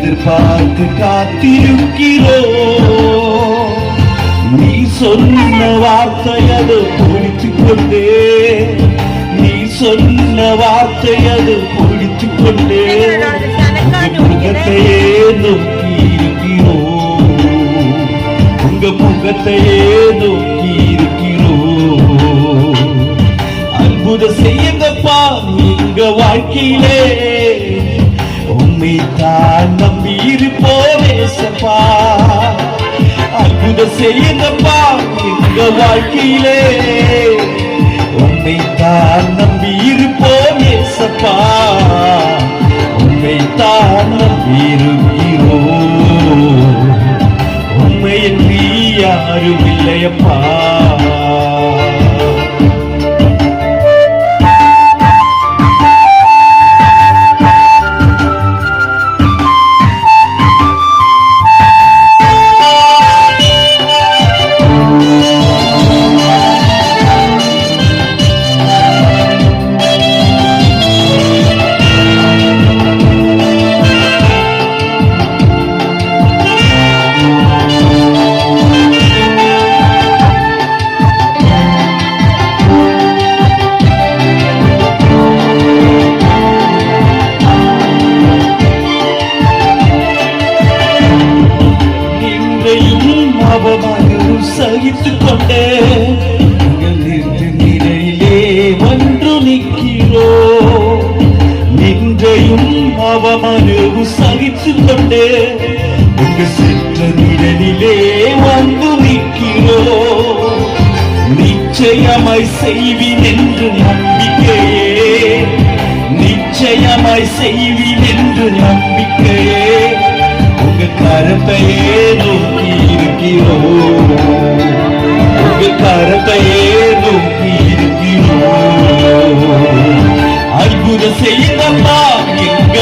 எதிர்பார்த்து காத்திருக்கிறோ. நீ சொன்ன வார்த்தை அது பிடித்துக் கொண்டே, நீ சொன்ன வார்த்தை அது பிடித்துக் கொண்டே. முகத்தையே நோக்கி இருக்கிறோம், உங்க முகத்தையே நோக்கி இருக்கிறோம். அற்புதம் செய்யுங்கப்பா எங்க வாழ்க்கையிலே, உம்மை தான் நம்பி இருப்போம் ஏசப்பா. அற்புதம் செய்யுங்கப்பா எங்க வாழ்க்கையிலே, உம்மை தான் நம்பி இருப்போம் ஏசப்பா. உம்மை தான் நம்பி இருக்கிறோம், உம்மை என்று யாரும் இல்லையப்பா. அவமானம் சகித்துக் கொண்டே நிலையிலே ஒன்று நிற்கிறோ. நின்றையும் அவமானம் சகித்துக் கொண்டே உங்க சென்ற நிழலிலே வந்து நிற்கிறோ. நிச்சயமாய் செய்வின் என்று நம்பிக்கையே, நிச்சயமாய் செய்வின் என்று நம்பிக்கையே. உங்க கரத்தையே நோக்கி இருக்கிறோம், உங்க கரத்தையே நோக்கி இருக்கிறோம். அற்புதம் செய்யுங்கப்பா எங்க